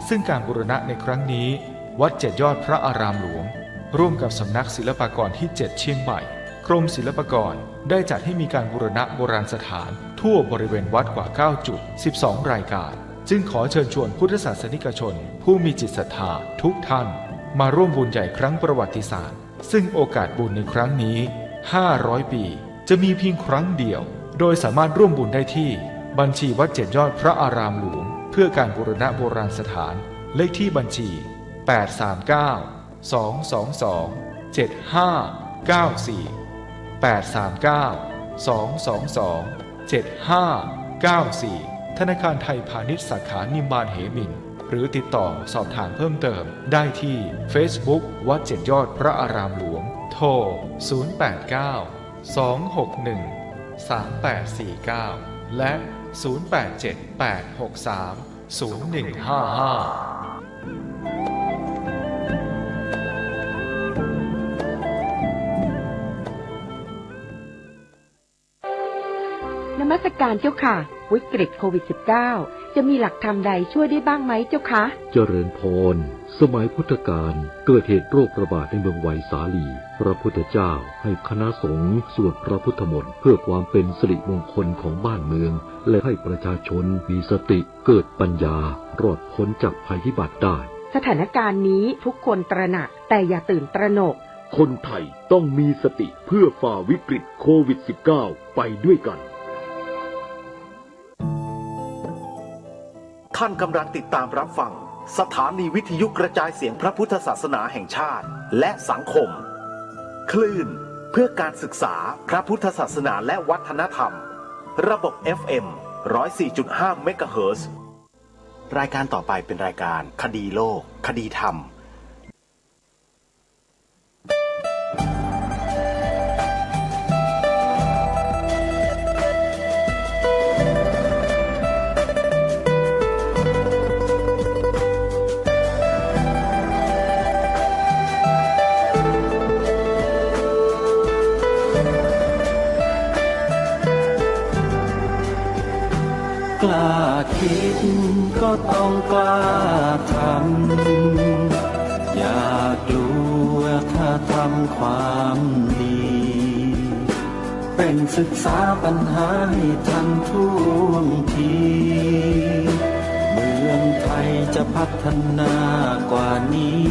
ซึ่งการบูรณะในครั้งนี้วัด7ยอดพระอารามหลวงร่วมกับสำนักศิลปากรที่7เชียงใหม่กรมศิลปากรได้จัดให้มีการบูรณะโบราณสถานทั่วบริเวณวัดกว่า9จุด12รายการจึงขอเชิญชวนพุทธศาสนิกชนผู้มีจิตศรัทธาทุกท่านมาร่วมบุญใหญ่ครั้งประวัติศาสตร์ซึ่งโอกาสบุญในครั้งนี้500ปีจะมีเพียงครั้งเดียวโดยสามารถร่วมบุญได้ที่บัญชีวัด7ยอดพระอารามหลวงเพื่อการบูรณะโบราณสถานเลขที่บัญชี839-222-7594 ธนาคารไทยพาณิชย์สาขานิมมานเหมินหรือติดต่อสอบถามเพิ่มเติมได้ที่ Facebook วัด7ยอดพระอารามหลวงโทร089-261-3849 และ 0878630155นมัสการเจ้าค่ะวิกฤตโควิด -19 จะมีหลักธรรมใดช่วยได้บ้างไหมเจ้าคะเจริญพรสมัยพุทธกาลเกิดเหตุโรคระบาดในเมืองไวสาลีพระพุทธเจ้าให้คณะสงฆ์สวดพระพุทธมนต์เพื่อความเป็นสิริมงคลของบ้านเมืองและให้ประชาชนมีสติเกิดปัญญารอดพ้นจากภัยพิบัติได้สถานการณ์นี้ทุกคนตระหนักแต่อย่าตื่นตระหนกคนไทยต้องมีสติเพื่อฝ่าวิกฤตโควิด -19 ไปด้วยกันท่านกำลังติดตามรับฟังสถานีวิทยุกระจายเสียงพระพุทธศาสนาแห่งชาติและสังคมคลื่นเพื่อการศึกษาพระพุทธศาสนาและวัฒนธรรมระบบ FM 104.5 เมกะเฮิรตซ์รายการต่อไปเป็นรายการคดีโลกคดีธรรมกล้าคิดก็ต้องกล้าทำอย่ากลัวถ้าทำความดีเป็นศึกษาปัญหาให้ทันท่วงทีเมืองไทยจะพัฒนากว่านี้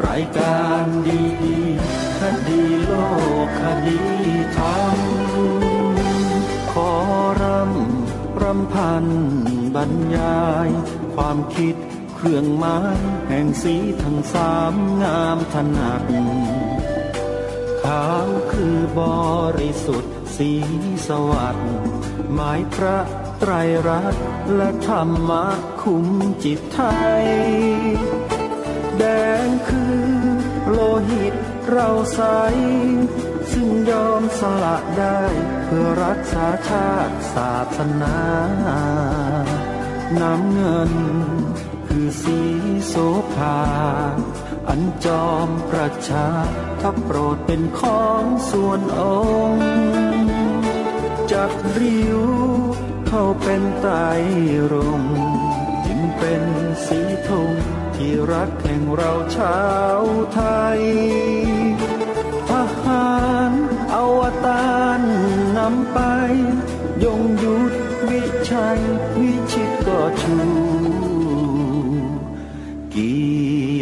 รายการดีๆคดีโลกคดีธรรมขอรำพันบรรยายความคิดเครื่องหมายแห่งสีทั้งสามงามถนัดขาวคือบริสุทธิ์สีสวัสดิ์หมายพระไตรรัตน์และธรรมะคุ้มจิตไทยแดงคือโลหิตเราใสซึ่งยอมสละได้เพื่อรักษาชาติศาสนาน้ำเงินคือสีโสภาอันจอมประชาถ้าโปรดเป็นของส่วนองค์จากริ้วเข้าเป็นไตรรงค์จึงเป็นสีธงที่รักแห่งเราชาวไทยทหารอวตารนำไปยงยุทธวิชัยวิชิตก็ชูเกี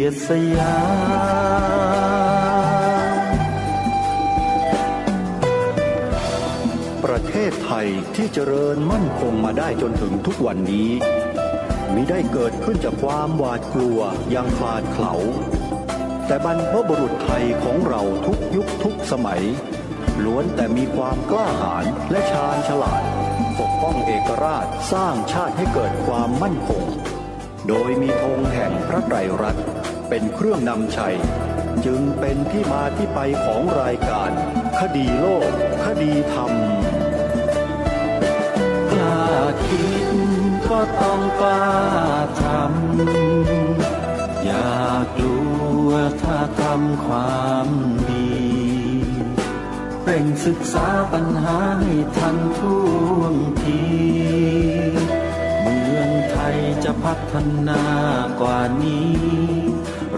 ยรติสยามประเทศไทยที่เจริญมั่นคงมาได้จนถึงทุกวันนี้มิได้เกิดขึ้นจากความหวาดกลัวอย่างคลาดเขลาแต่บรรพบุรุษไทยของเราทุกยุคทุกสมัยล้วนแต่มีความกล้าหาญและชาญฉลาดปกป้องเอกราชสร้างชาติให้เกิดความมั่นคงโดยมีธงแห่งพระไตรรัตน์เป็นเครื่องนำชัยจึงเป็นที่มาที่ไปของรายการคดีโลกคดีธรรมกล้าคิดก็ต้องกล้าทำอย่ากลัวถ้าทำความดีเร่งศึกษาปัญหาให้ทันท่วงทีเมืองไท ยจะพัฒนากว่านี้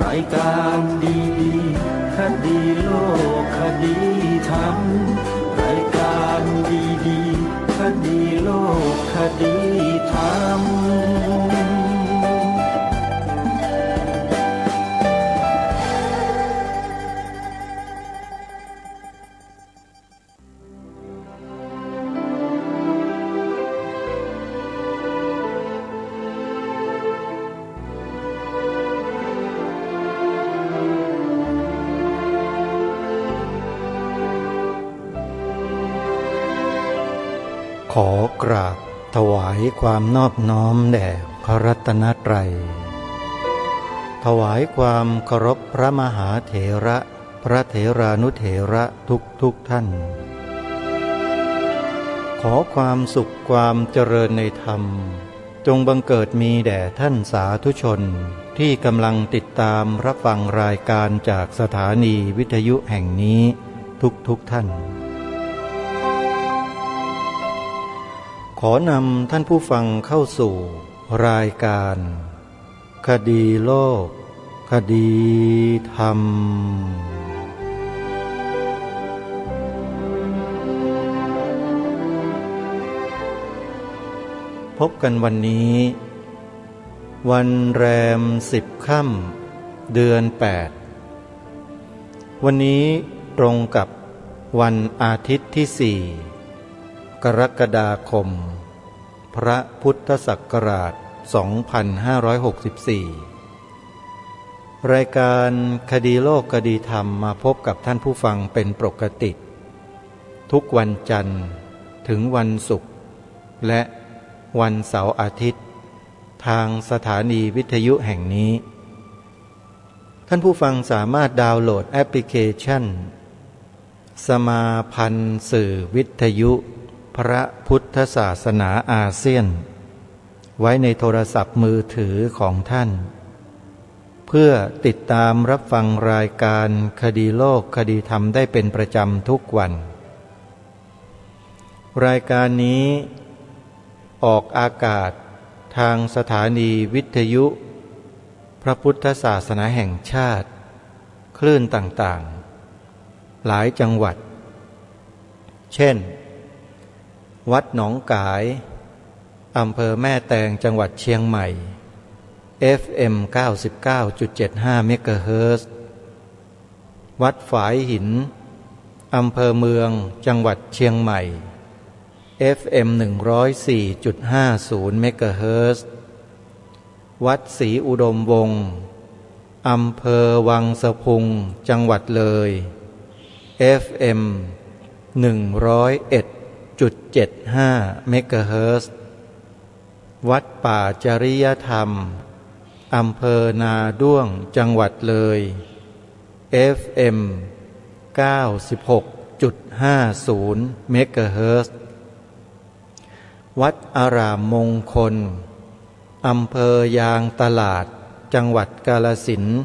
รายการดีๆคดีโลกคดีธรรมรายการดีๆคดีโลกคดีธรรมขอกราบถวายความนอบน้อมแด่พระรัตนตรัยถวายความเคารพพระมหาเถระพระเถรานุเถระทุกท่านขอความสุขความเจริญในธรรมจงบังเกิดมีแด่ท่านสาธุชนที่กำลังติดตามรับฟังรายการจากสถานีวิทยุแห่งนี้ทุกท่านขอนำท่านผู้ฟังเข้าสู่รายการคดีโลกคดีธรรมพบกันวันนี้วันแรม10 ค่ำเดือน 8วันนี้ตรงกับวันอาทิตย์ที่4กรกฎาคมพระพุทธศักราช 2564 รายการคดีโลกคดีธรรมมาพบกับท่านผู้ฟังเป็นปกติทุกวันจันทร์ถึงวันศุกร์และวันเสาร์อาทิตย์ทางสถานีวิทยุแห่งนี้ท่านผู้ฟังสามารถดาวน์โหลดแอปพลิเคชันสมาพันธ์สื่อวิทยุพระพุทธศาสนาอาเซียนไว้ในโทรศัพท์มือถือของท่านเพื่อติดตามรับฟังรายการคดีโลกคดีธรรมได้เป็นประจำทุกวันรายการนี้ออกอากาศทางสถานีวิทยุพระพุทธศาสนาแห่งชาติคลื่นต่างๆหลายจังหวัดเช่นวัดหนองกายอำเภอแม่แตงจังหวัดเชียงใหม่ FM 99.75 เมกะเฮิรตซ์วัดฝายหินอำเภอเมืองจังหวัดเชียงใหม่ FM 104.50 เมกะเฮิรตซ์วัดศรีอุดมวงศ์อำเภอวังสะพุงจังหวัดเลย FM 101.75 เมกะเฮิรตซ์วัดป่าจริยธรรมอำเภอนาด้วงจังหวัดเลย FM 96.50 เมกะเฮิรตซ์วัดอารามมงคลอำเภอยางตลาดจังหวัดกาฬสินธุ์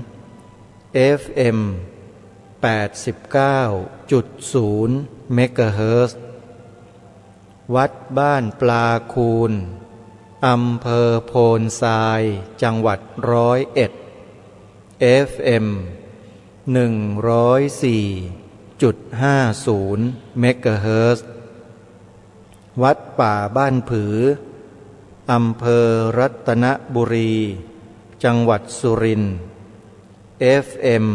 FM 89.0 เมกะเฮิรตซ์วัดบ้านปลาคูนอำเภอโพนทรายจังหวัด101 FM 104.50 เมกะเฮิรตซ์วัดป่าบ้านผืออำเภอรัตนบุรีจังหวัดสุรินทร์ FM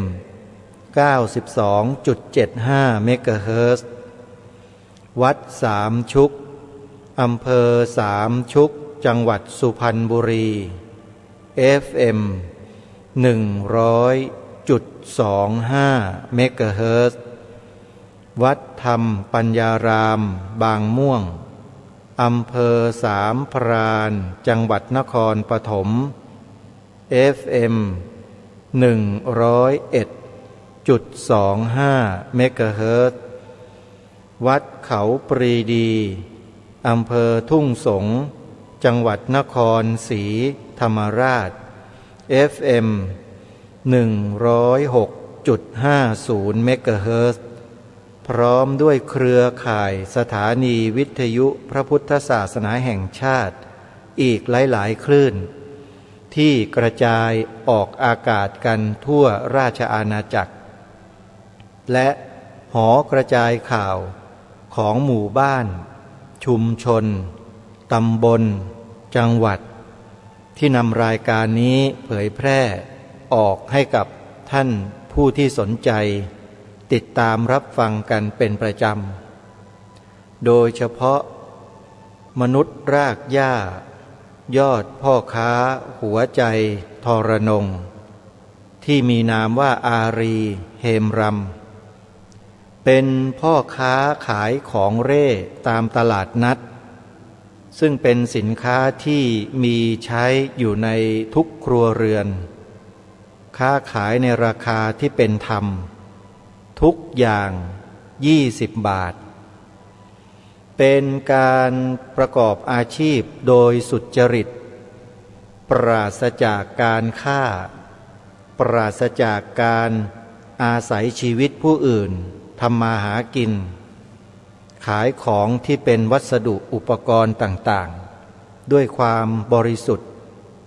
92.75 เมกะเฮิรตซ์วัดสามชุกอำเภอสามชุกจังหวัดสุพรรณบุรี FM 100.25 เมกะเฮิรตซ์วัดธรรมปัญญารามบางม่วงอำเภอสามพรานจังหวัดนครปฐม FM 101.25 เมกะเฮิรตซ์วัดเขาปรีดีอำเภอทุ่งสงจังหวัดนครศรีธรรมราช FM 106.50 เมกะเฮิรตซ์พร้อมด้วยเครือข่ายสถานีวิทยุพระพุทธศาสนาแห่งชาติ อีกหลายๆคลื่นที่กระจายออกอากาศกันทั่วราชอาณาจักรและหอกระจายข่าวของหมู่บ้านชุมชนตำบลจังหวัดที่นำรายการนี้เผยแพร่ออกให้กับท่านผู้ที่สนใจติดตามรับฟังกันเป็นประจำโดยเฉพาะมนุษย์รากหญ้ายอดพ่อค้าหัวใจทรนงที่มีนามว่าอารีเฮมรำเป็นพ่อค้าขายของเร่ตามตลาดนัดซึ่งเป็นสินค้าที่มีใช้อยู่ในทุกครัวเรือนค้าขายในราคาที่เป็นธรรมทุกอย่าง20 บาทเป็นการประกอบอาชีพโดยสุจริตปราศจากการฆ่าปราศจากการอาศัยชีวิตผู้อื่นทำมาหากินขายของที่เป็นวัสดุอุปกรณ์ต่างๆด้วยความบริสุทธิ์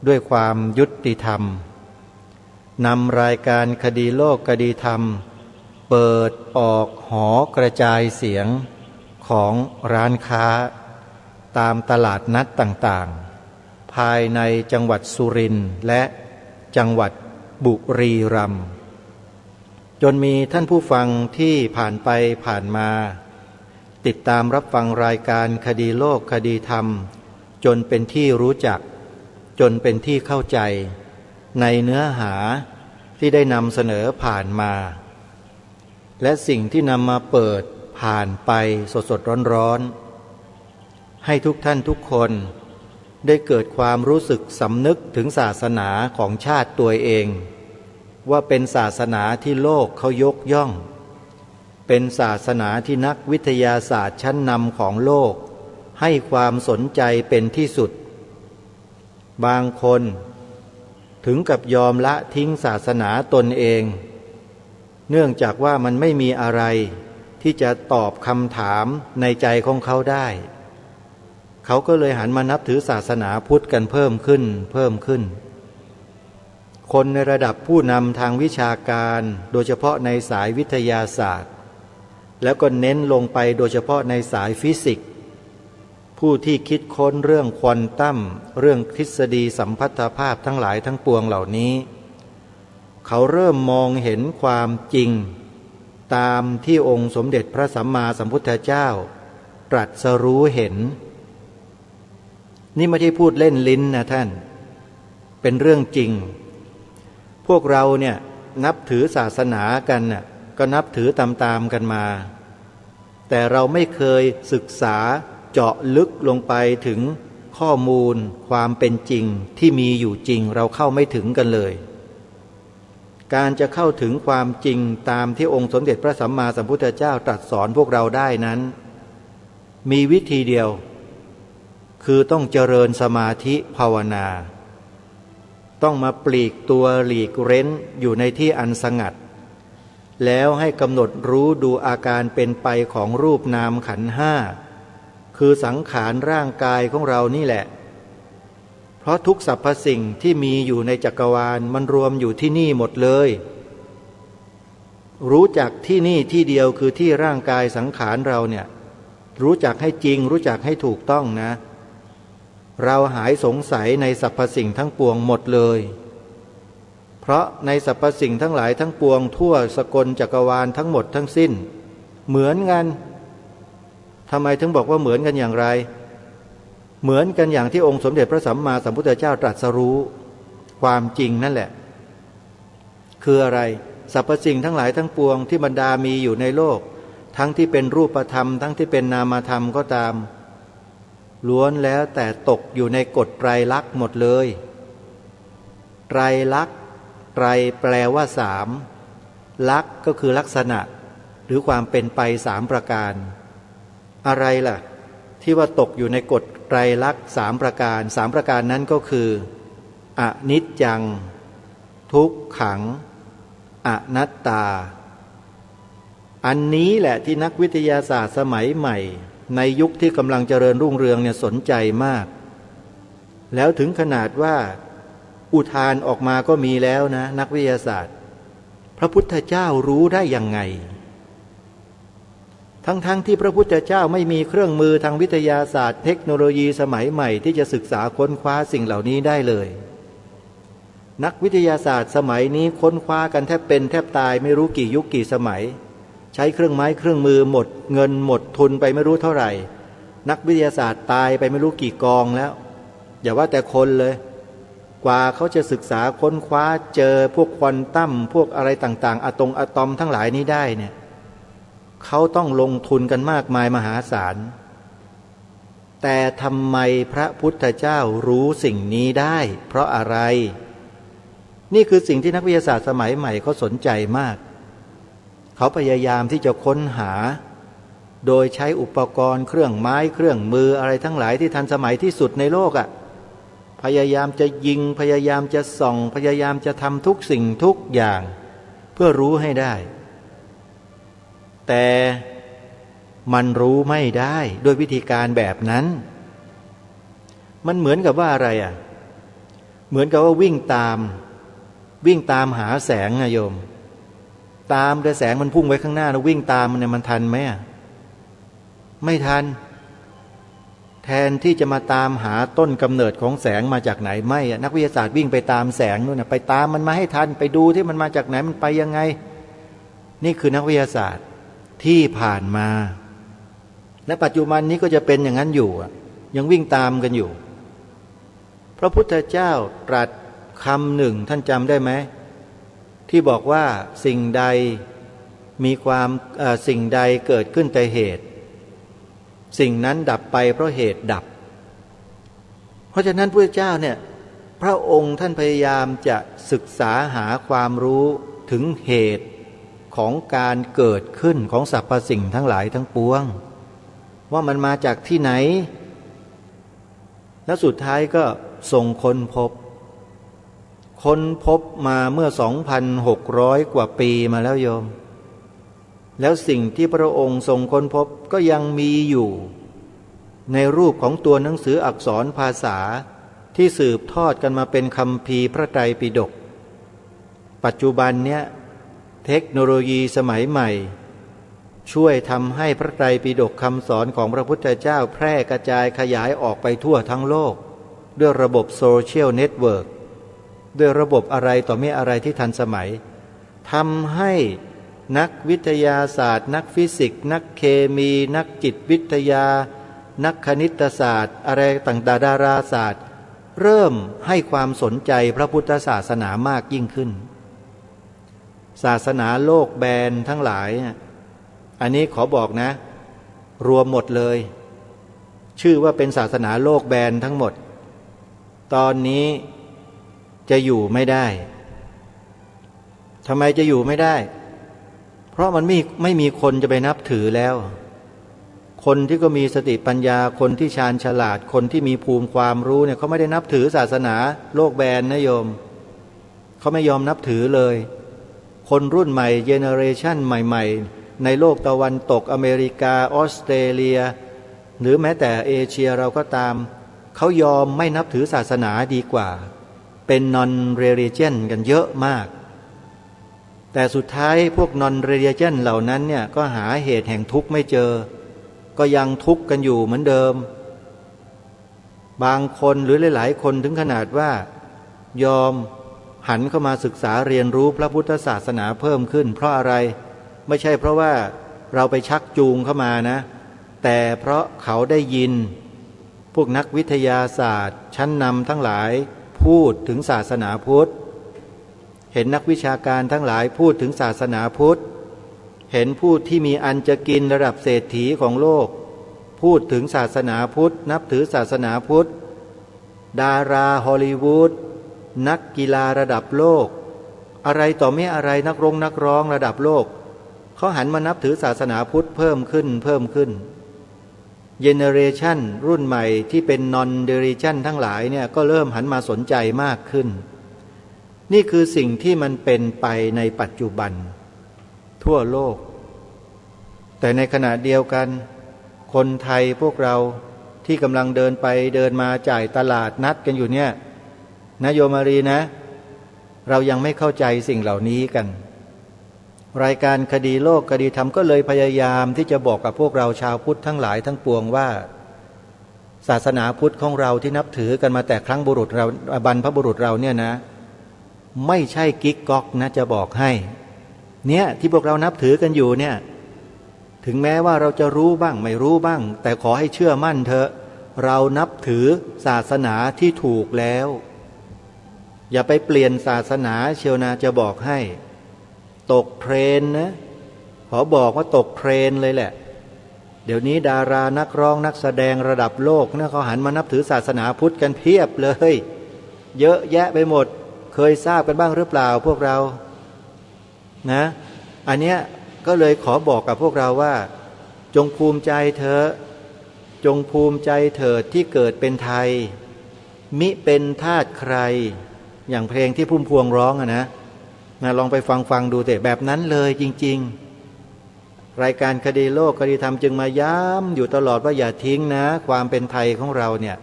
ด้วยความยุติธรรมนำรายการคดีโลกคดีธรรมเปิดออกหอกระจายเสียงของร้านค้าตามตลาดนัดต่างๆภายในจังหวัดสุรินทร์และจังหวัดบุรีรัมย์จนมีท่านผู้ฟังที่ผ่านไปผ่านมาติดตามรับฟังรายการคดีโลกคดีธรรมจนเป็นที่รู้จักจนเป็นที่เข้าใจในเนื้อหาที่ได้นำเสนอผ่านมาและสิ่งที่นำมาเปิดผ่านไปสดๆร้อนๆให้ทุกท่านทุกคนได้เกิดความรู้สึกสำนึกถึงศาสนาของชาติตัวเองว่าเป็นศาสนาที่โลกเขายกย่องเป็นศาสนาที่นักวิทยาศาสตร์ชั้นนำของโลกให้ความสนใจเป็นที่สุดบางคนถึงกับยอมละทิ้งศาสนาตนเองเนื่องจากว่ามันไม่มีอะไรที่จะตอบคำถามในใจของเขาได้เขาก็เลยหันมานับถือศาสนาพุทธกันเพิ่มขึ้นคนในระดับผู้นำทางวิชาการโดยเฉพาะในสายวิทยาศาสตร์แล้วก็เน้นลงไปโดยเฉพาะในสายฟิสิกส์ผู้ที่คิดค้นเรื่องควอนตัมเรื่องทฤษฎีสัมพัทธภาพทั้งหลายทั้งปวงเหล่านี้เขาเริ่มมองเห็นความจริงตามที่องค์สมเด็จพระสัมมาสัมพุทธเจ้าตรัสรู้เห็นนี่ไม่ใช่พูดเล่นลิ้นนะท่านเป็นเรื่องจริงพวกเราเนี่ยนับถือศาสนากันน่ะก็นับถือตามๆกันมาแต่เราไม่เคยศึกษาเจาะลึกลงไปถึงข้อมูลความเป็นจริงที่มีอยู่จริงเราเข้าไม่ถึงกันเลยการจะเข้าถึงความจริงตามที่องค์สมเด็จพระสัมมาสัมพุทธเจ้าตรัสสอนพวกเราได้นั้นมีวิธีเดียวคือต้องเจริญสมาธิภาวนาต้องมาปลีกตัวหลีกเร้นอยู่ในที่อันสงัดแล้วให้กำหนดรู้ดูอาการเป็นไปของรูปนามขันธ์ห้าคือสังขารร่างกายของเรานี่แหละเพราะทุกสรรพสิ่งที่มีอยู่ในจักรวาลมันรวมอยู่ที่นี่หมดเลยรู้จักที่นี่ที่เดียวคือที่ร่างกายสังขารเราเนี่ยรู้จักให้จริงรู้จักให้ถูกต้องนะเราหายสงสัยในสรรพสิ่งทั้งปวงหมดเลยเพราะในสรรพสิ่งทั้งหลายทั้งปวงทั่วสกลจักรวาลทั้งหมดทั้งสิ้นเหมือนกันทำไมถึงบอกว่าเหมือนกันอย่างไรเหมือนกันอย่างที่องค์สมเด็จพระสัมมาสัมพุทธเจ้าตรัสรู้ความจริงนั่นแหละคืออะไรสรรพสิ่งทั้งหลายทั้งปวงที่บรรดามีอยู่ในโลกทั้งที่เป็นรูปธรรมทั้งที่เป็นนามธรรมก็ตามล้วนแล้วแต่ตกอยู่ในกฎไตรลักษณ์หมดเลยไตรลักษณ์ไตรแปลว่าสามลักษณ์ก็คือลักษณะหรือความเป็นไปสามประการอะไรล่ะที่ว่าตกอยู่ในกฎไตรลักษณ์3ประการ3ประการนั้นก็คืออนิจจังทุกขังอนัตตาอันนี้แหละที่นักวิทยาศาสตร์สมัยใหม่ในยุคที่กำลังเจริญรุ่งเรืองเนี่ยสนใจมาก แล้วถึงขนาดว่าอุทานออกมาก็มีแล้วนะนักวิทยาศาสตร์พระพุทธเจ้ารู้ได้ยังไงทั้งที่พระพุทธเจ้าไม่มีเครื่องมือทางวิทยาศาสตร์เทคโนโลยีสมัยใหม่ที่จะศึกษาค้นคว้าสิ่งเหล่านี้ได้เลยนักวิทยาศาสตร์สมัยนี้ค้นคว้ากันแทบเป็นแทบตายไม่รู้กี่ยุคกี่สมัยใช้เครื่องไม้เครื่องมือหมดเงินหมดทุนไปไม่รู้เท่าไหร่นักวิทยาศาสตร์ตายไปไม่รู้กี่กองแล้วอย่าว่าแต่คนเลยกว่าเขาจะศึกษาค้นคว้าเจอพวกควอนตัมพวกอะไรต่างๆอะตอมทั้งหลายนี้ได้เนี่ยเขาต้องลงทุนกันมากมายมหาศาลแต่ทำไมพระพุทธเจ้ารู้สิ่งนี้ได้เพราะอะไรนี่คือสิ่งที่นักวิทยาศาสตร์สมัยใหม่เขาสนใจมากเขาพยายามที่จะค้นหาโดยใช้อุปกรณ์เครื่องไม้เครื่องมืออะไรทั้งหลายที่ทันสมัยที่สุดในโลกพยายามจะยิงพยายามจะส่องพยายามจะทำทุกสิ่งทุกอย่างเพื่อรู้ให้ได้แต่มันรู้ไม่ได้ด้วยวิธีการแบบนั้นมันเหมือนกับว่าอะไรเหมือนกับว่าวิ่งตามหาแสงโยมตามแต่แสงมันพุ่งไว้ข้างหน้าแล้ววิ่งตามมันทันไหมไม่ทันแทนที่จะมาตามหาต้นกำเนิดของแสงมาจากไหนไม่นักวิทยาศาสตร์วิ่งไปตามแสงนู่นไปตามมันมาให้ทันไปดูที่มันมาจากไหนมันไปยังไงนี่คือนักวิทยาศาสตร์ที่ผ่านมาและปัจจุบันนี้ก็จะเป็นอย่างนั้นอยู่ยังวิ่งตามกันอยู่พระพุทธเจ้าตรัสคำหนึ่งท่านจำได้ไหมที่บอกว่าสิ่งใดมีความสิ่งใดเกิดขึ้นแต่เหตุสิ่งนั้นดับไปเพราะเหตุดับเพราะฉะนั้นพระเจ้าเนี่ยพระองค์ท่านพยายามจะศึกษาหาความรู้ถึงเหตุของการเกิดขึ้นของสรรพสิ่งทั้งหลายทั้งปวงว่ามันมาจากที่ไหนแล้วสุดท้ายก็ส่งค้นพบมาเมื่อ 2,600 กว่าปีมาแล้วโยมแล้วสิ่งที่พระองค์ทรงค้นพบก็ยังมีอยู่ในรูปของตัวหนังสืออักษรภาษาที่สืบทอดกันมาเป็นคัมภีร์พระไตรปิฎกปัจจุบันเนี้ยเทคโนโลยีสมัยใหม่ช่วยทำให้พระไตรปิฎกคำสอนของพระพุทธเจ้าแพร่กระจายขยายออกไปทั่วทั้งโลกด้วยระบบโซเชียลเน็ตเวิร์กด้วยระบบอะไรต่อมีอะไรที่ทันสมัยทำให้นักวิทยาศาสตร์นักฟิสิกส์นักเคมีนักจิตวิทยานักคณิตศาสตร์อะไรต่างๆดาราศาสตร์เริ่มให้ความสนใจพระพุทธศาสนามากยิ่งขึ้นศาสนาโลกแบนทั้งหลายอันนี้ขอบอกนะรวมหมดเลยชื่อว่าเป็นศาสนาโลกแบนทั้งหมดตอนนี้จะอยู่ไม่ได้ทำไมจะอยู่ไม่ได้เพราะมันไม่มีคนจะไปนับถือแล้วคนที่ก็มีสติปัญญาคนที่ชาญฉลาดคนที่มีภูมิความรู้เนี่ยเขาไม่ได้นับถือศาสนาโลกแบนนะโยมเขาไม่ยอมนับถือเลยคนรุ่นใหม่เจเนอเรชันใหม่ๆในโลกตะวันตกอเมริกาออสเตรเลียหรือแม้แต่เอเชียเราก็ตามเขายอมไม่นับถือศาสนาดีกว่าเป็น non religion กันเยอะมากแต่สุดท้ายพวก non religion เหล่านั้นเนี่ยก็หาเหตุแห่งทุกข์ไม่เจอก็ยังทุกข์กันอยู่เหมือนเดิมบางคนหรือหลายๆคนถึงขนาดว่ายอมหันเข้ามาศึกษาเรียนรู้พระพุทธศาสนาเพิ่มขึ้นเพราะอะไรไม่ใช่เพราะว่าเราไปชักจูงเข้ามานะแต่เพราะเขาได้ยินพวกนักวิทยาศาสตร์ชั้นนำทั้งหลายพูดถึงศาสนาพุทธเห็นนักวิชาการทั้งหลายพูดถึงศาสนาพุทธเห็นผู้ที่มีอันจะกินระดับเศรษฐีของโลกพูดถึงศาสนาพุทธนับถือศาสนาพุทธดาราฮอลลีวูดนักกีฬาระดับโลกอะไรต่อไม่อะไรนักร้องระดับโลกเขาหันมานับถือศาสนาพุทธเพิ่มขึ้นเจเนอเรชันรุ่นใหม่ที่เป็น non religion ทั้งหลายเนี่ยก็เริ่มหันมาสนใจมากขึ้นนี่คือสิ่งที่มันเป็นไปในปัจจุบันทั่วโลกแต่ในขณะเดียวกันคนไทยพวกเรา ที่กำลังเดินไปเดินมาจ่ายตลาดนัดกันอยู่เนี่ยนะโยมอารีนะเรายังไม่เข้าใจสิ่งเหล่านี้กันรายการคดีโลกคดีธรรมก็เลยพยายามที่จะบอกกับพวกเราชาวพุทธทั้งหลายทั้งปวงว่าศาสนาพุทธของเราที่นับถือกันมาแต่ครั้งบุรุษเราบรรพบุรุษเราเนี่ยนะไม่ใช่กิ๊กก๊อกนะจะบอกให้เนี่ยที่พวกเรานับถือกันอยู่เนี่ยถึงแม้ว่าเราจะรู้บ้างไม่รู้บ้างแต่ขอให้เชื่อมั่นเถอะเรานับถือศาสนาที่ถูกแล้วอย่าไปเปลี่ยนศาสนาเชียวนะจะบอกให้ตกเทรนนะขอบอกว่าตกเทรนเลยแหละเดี๋ยวนี้ดารานักร้องนักแสดงระดับโลกเนี่ยเขาหันมานับถือศาสนาพุทธกันเพียบเลยเยอะแยะไปหมดเคยทราบกันบ้างหรือเปล่าพวกเรานะอันเนี้ยก็เลยขอบอกกับพวกเราว่าจงภูมิใจเถอะจงภูมิใจเถิดที่เกิดเป็นไทยมิเป็นทาสใครอย่างเพลงที่พุ่มพวงร้องนะลองไปฟังดูแต่แบบนั้นเลยจริงๆรายการคดีโลกคดีธรรมจึงมาย้ำอยู่ตลอดว่าอย่าทิ้งนะความเป็นไทยของเราเนี่ย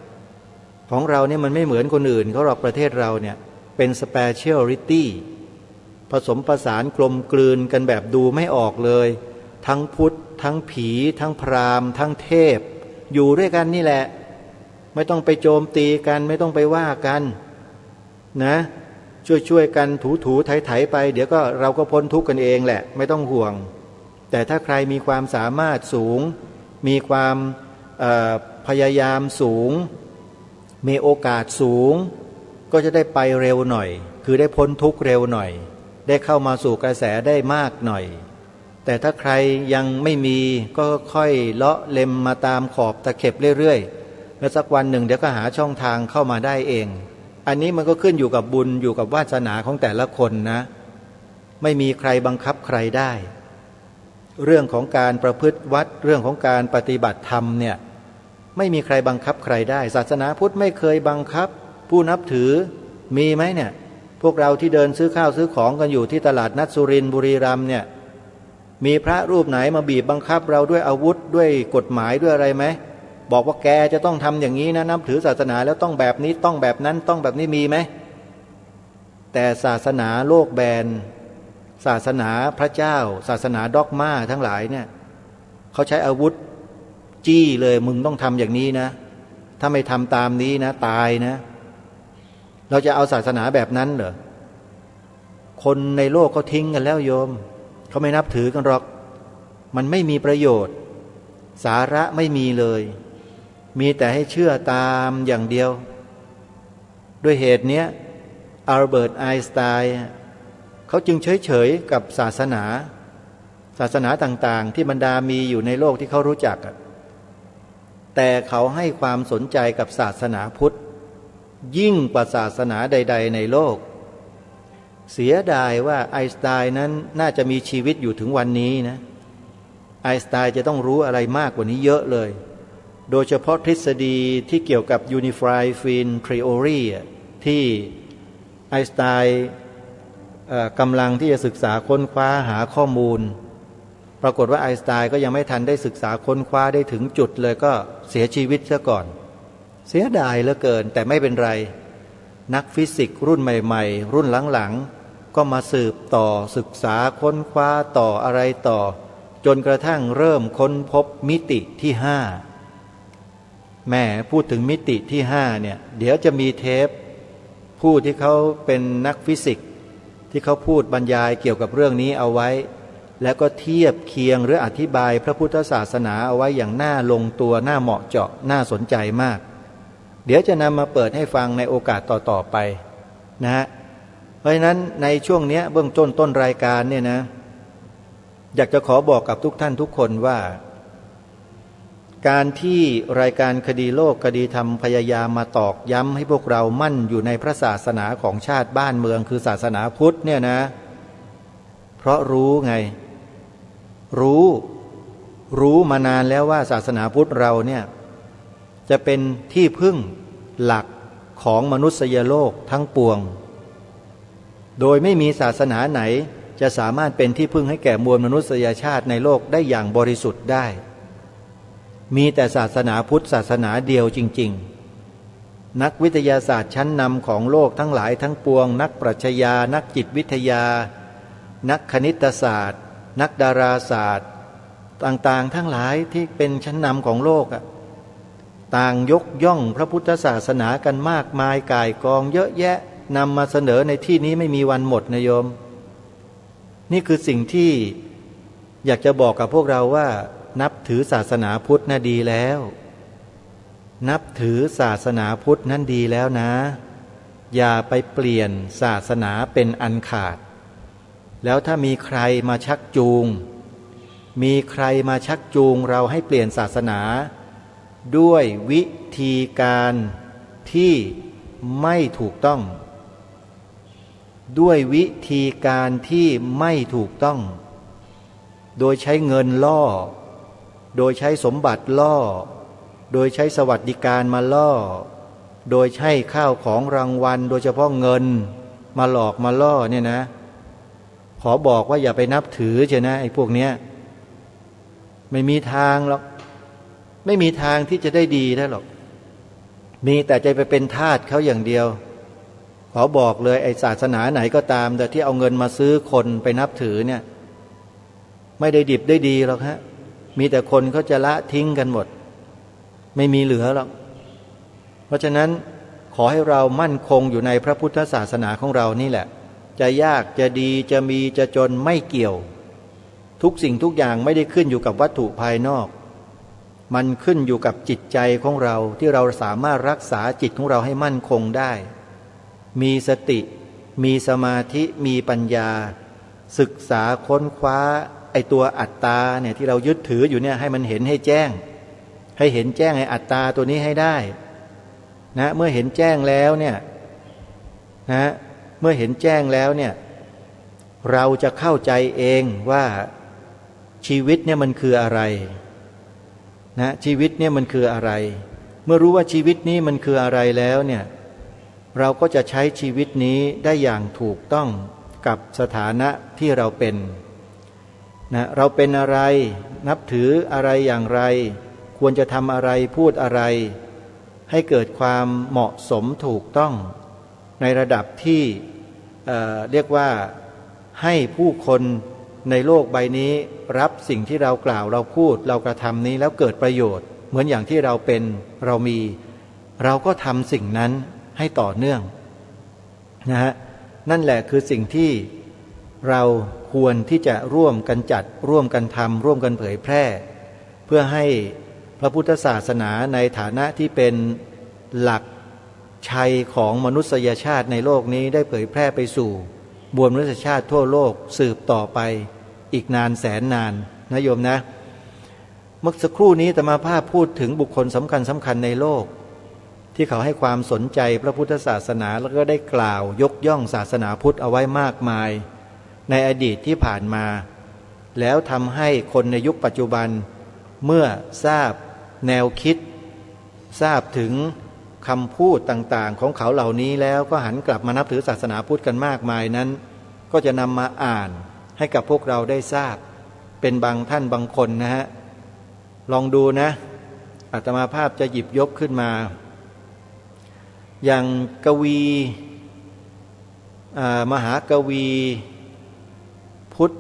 มันไม่เหมือนคนอื่นเขาหรอกประเทศเราเนี่ยเป็นสเปเชียลิตี้ผสมผสานกลมกลืนกันแบบดูไม่ออกเลยทั้งพุทธทั้งผีทั้งพราหมณ์ทั้งเทพอยู่ด้วยกันนี่แหละไม่ต้องไปโจมตีกันไม่ต้องไปว่ากันนะช่วยกันถูไถไปเดี๋ยวก็เราก็พ้นทุกข์กันเองแหละไม่ต้องห่วงแต่ถ้าใครมีความสามารถสูงมีความพยายามสูงมีโอกาสสูงก็จะได้ไปเร็วหน่อยคือได้พ้นทุกข์เร็วหน่อยได้เข้ามาสู่กระแสได้มากหน่อยแต่ถ้าใครยังไม่มีก็ค่อยเลาะเล็มมาตามขอบตะเข็บเรื่อยๆแล้วสักวันหนึ่งเดี๋ยวก็หาช่องทางเข้ามาได้เองอันนี้มันก็ขึ้นอยู่กับบุญอยู่กับวาสนาของแต่ละคนนะไม่มีใครบังคับใครได้เรื่องของการประพฤติวัดเรื่องของการปฏิบัติธรรมเนี่ยไม่มีใครบังคับใครได้ศาสนาพุทธไม่เคยบังคับผู้นับถือมีไหมเนี่ยพวกเราที่เดินซื้อข้าวซื้อของกันอยู่ที่ตลาดนัดสุรินทร์บุรีรัมย์เนี่ยมีพระรูปไหนมาบีบบังคับเราด้วยอาวุธด้วยกฎหมายด้วยอะไรไหมบอกว่าแกจะต้องทำอย่างนี้นะนับถือศาสนาแล้วต้องแบบนี้ต้องแบบนั้นต้องแบบนี้มีไหมแต่ศาสนาโลกแบนศาสนาพระเจ้าศาสนาด็อกม่าทั้งหลายเนี่ยเขาใช้อาวุธจี้เลยมึงต้องทำอย่างนี้นะถ้าไม่ทำตามนี้นะตายนะเราจะเอาศาสนาแบบนั้นเหรอคนในโลกเขาทิ้งกันแล้วโยมเขาไม่นับถือกันหรอกมันไม่มีประโยชน์สาระไม่มีเลยมีแต่ให้เชื่อตามอย่างเดียวด้วยเหตุนี้อัลเบิร์ตไอน์สไตน์เขาจึงเฉยๆกับศาสนาต่างๆที่บรรดามีอยู่ในโลกที่เขารู้จักแต่เขาให้ความสนใจกับศาสนาพุทธยิ่งกว่าศาสนาใดๆในโลกเสียดายว่าไอน์สไตน์นั้นน่าจะมีชีวิตอยู่ถึงวันนี้นะไอน์สไตน์จะต้องรู้อะไรมากกว่านี้เยอะเลยโดยเฉพาะทฤษฎีที่เกี่ยวกับ Unified Field Theory ที่ไอน์สไตน์กำลังที่จะศึกษาค้นคว้าหาข้อมูลปรากฏว่าไอน์สไตน์ก็ยังไม่ทันได้ศึกษาค้นคว้าได้ถึงจุดเลยก็เสียชีวิตซะก่อนเสียดายเหลือเกินแต่ไม่เป็นไรนักฟิสิกส์รุ่นใหม่ๆรุ่นหลังๆก็มาสืบต่อศึกษาค้นคว้าต่ออะไรต่อจนกระทั่งเริ่มค้นพบมิติที่5แม่พูดถึงมิติที่5เนี่ยเดี๋ยวจะมีเทปผู้ที่เขาเป็นนักฟิสิกส์ที่เขาพูดบรรยายเกี่ยวกับเรื่องนี้เอาไว้แล้วก็เทียบเคียงหรืออธิบายพระพุทธศาสนาเอาไว้อย่างน่าลงตัวน่าเหมาะเจาะน่าสนใจมากเดี๋ยวจะนำมาเปิดให้ฟังในโอกาสต่อๆไปนะฮะเพราะฉะนั้นในช่วงนี้เบื้องต้นรายการเนี่ยนะอยากจะขอบอกกับทุกท่านทุกคนว่าการที่รายการคดีโลกคดีธรรมพยายามมาตอกย้ำให้พวกเรามั่นอยู่ในพระศาสนาของชาติบ้านเมืองคือศาสนาพุทธเนี่ยนะเพราะรู้ไงรู้มานานแล้วว่าศาสนาพุทธเราเนี่ยจะเป็นที่พึ่งหลักของมนุษยโลกทั้งปวงโดยไม่มีศาสนาไหนจะสามารถเป็นที่พึ่งให้แก่มวลมนุษยชาติในโลกได้อย่างบริสุทธิ์ได้ มีแต่ศาสนาพุทธศาสนาเดียวจริงๆนักวิทยาศาสตร์ชั้นนำของโลกทั้งหลายทั้งปวงนักปรัชญานักจิตวิทยานักคณิตศาสตร์นักดาราศาสตร์ต่างๆทั้งหลายที่เป็นชั้นนำของโลกต่างยกย่องพระพุทธศาสนากันมากมายก่ายกองเยอะแยะนำมาเสนอในที่นี้ไม่มีวันหมดนะโยมนี่คือสิ่งที่อยากจะบอกกับพวกเราว่านับถือศาสนาพุทธน่ะดีแล้วนับถือศาสนาพุทธนั่นดีแล้วนะอย่าไปเปลี่ยนศาสนาเป็นอันขาดแล้วถ้ามีใครมาชักจูงมีใครมาชักจูงเราให้เปลี่ยนศาสนาด้วยวิธีการที่ไม่ถูกต้องด้วยวิธีการที่ไม่ถูกต้องโดยใช้เงินล่อโดยใช้สมบัติล่อโดยใช้สวัสดิการมาล่อโดยใช้ข้าวของรางวัลโดยเฉพาะเงินมาหลอกมาล่อเนี่ยนะขอบอกว่าอย่าไปนับถือเชียวนะไอ้พวกเนี้ยไม่มีทางหรอกไม่มีทางที่จะได้ดีได้หรอกมีแต่ใจไปเป็นทาสเขาอย่างเดียวขอบอกเลยไอ้ศาสนาไหนก็ตามแต่ที่เอาเงินมาซื้อคนไปนับถือเนี่ยไม่ได้ดิบได้ดีหรอกฮะมีแต่คนเขาจะละทิ้งกันหมดไม่มีเหลือหรอกเพราะฉะนั้นขอให้เรามั่นคงอยู่ในพระพุทธศาสนาของเรานี่แหละจะยากจะดีจะมีจะจนไม่เกี่ยวทุกสิ่งทุกอย่างไม่ได้ขึ้นอยู่กับวัตถุภายนอกมันขึ้นอยู่กับจิตใจของเราที่เราสามารถรักษาจิตของเราให้มั่นคงได้มีสติมีสมาธิมีปัญญาศึกษาค้นคว้าไอ้ตัวอัตตาเนี่ยที่เรายึดถืออยู่เนี่ยให้มันเห็นให้แจ้งให้เห็นแจ้งไอ้อัตตาตัวนี้ให้ได้นะเมื่อเห็นแจ้งแล้วเนี่ยนะเมื่อเห็นแจ้งแล้วเนี่ยเราจะเข้าใจเองว่าชีวิตเนี่ยมันคืออะไรนะชีวิตเนี่ยมันคืออะไรเมื่อรู้ว่าชีวิตนี้มันคืออะไรแล้วเนี่ยเราก็จะใช้ชีวิตนี้ได้อย่างถูกต้องกับสถานะที่เราเป็นนะเราเป็นอะไรนับถืออะไรอย่างไรควรจะทำอะไรพูดอะไรให้เกิดความเหมาะสมถูกต้องในระดับที่เรียกว่าให้ผู้คนในโลกใบนี้รับสิ่งที่เรากล่าวเราพูดเรากระทำนี้แล้วเกิดประโยชน์เหมือนอย่างที่เราเป็นเรามีเราก็ทำสิ่งนั้นให้ต่อเนื่องนะฮะนั่นแหละคือสิ่งที่เราควรที่จะร่วมกันจัดร่วมกันทำร่วมกันเผยแพร่เพื่อให้พระพุทธศาสนาในฐานะที่เป็นหลักชัยของมนุษยชาติในโลกนี้ได้เผยแพร่ไปสู่มวลมนุษยชาติทั่วโลกสืบต่อไปอีกนานแสนนานนะโยมนะเมื่อสักครู่นี้อาตมาภาพพูดถึงบุคคลสำคัญในโลกที่เขาให้ความสนใจพระพุทธศาสนาแล้วก็ได้กล่าวยกย่องศาสนาพุทธเอาไว้มากมายในอดีตที่ผ่านมาแล้วทำให้คนในยุคปัจจุบันเมื่อทราบแนวคิดทราบถึงคำพูดต่างๆของเขาเหล่านี้แล้วก็หันกลับมานับถือศาสนาพุทธกันมากมายนั้นก็จะนำมาอ่านให้กับพวกเราได้ทราบเป็นบางท่านบางคนนะฮะลองดูนะอาตมาภาพจะหยิบยกขึ้นมาอย่างกวีมหากวีพุทธ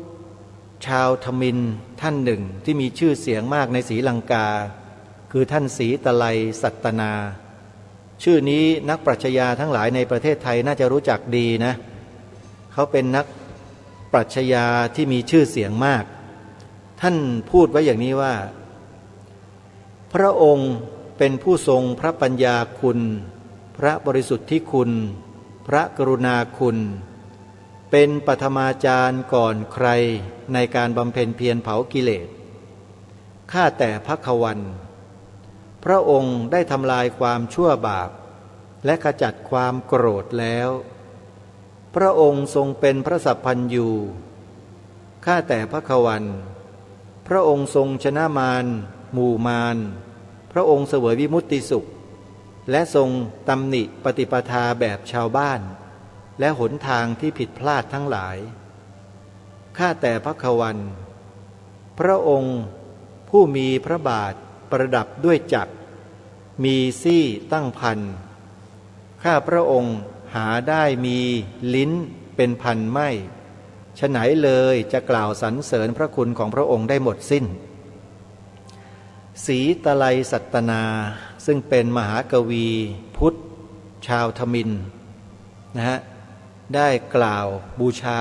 ชาวทมิฬท่านหนึ่งที่มีชื่อเสียงมากในศรีลังกาคือท่านศรีตะไลสัตนาชื่อนี้นักปรัชญาทั้งหลายในประเทศไทยน่าจะรู้จักดีนะเขาเป็นนักปรัชญาที่มีชื่อเสียงมากท่านพูดไว้อย่างนี้ว่าพระองค์เป็นผู้ทรงพระปัญญาคุณพระบริสุทธิคุณพระกรุณาคุณเป็นปฐมาจารย์ก่อนใครในการบำเพ็ญเพียรเผากิเลสข้าแต่ภักขวันพระองค์ได้ทำลายความชั่วบาปและขจัดความโกรธแล้วพระองค์ทรงเป็นพระสัพพัญญูข้าแต่ภักขวันพระองค์ทรงชนะมารหมู่มารพระองค์เสวยวิมุตติสุขและทรงตำหนิปฏิปทาแบบชาวบ้านและหนทางที่ผิดพลาดทั้งหลายข้าแต่ภักขวันพระองค์ผู้มีพระบาท ประดับด้วยจักรมีซี่ตั้งพันข้าพระองค์หาได้มีลิ้นเป็นพันไม่ฉะไหนเลยจะกล่าวสรรเสริญพระคุณของพระองค์ได้หมดสิ้นศรีตะไลสัตนาซึ่งเป็นมหากวีพุทธชาวทมิฬนะฮะได้กล่าวบูชา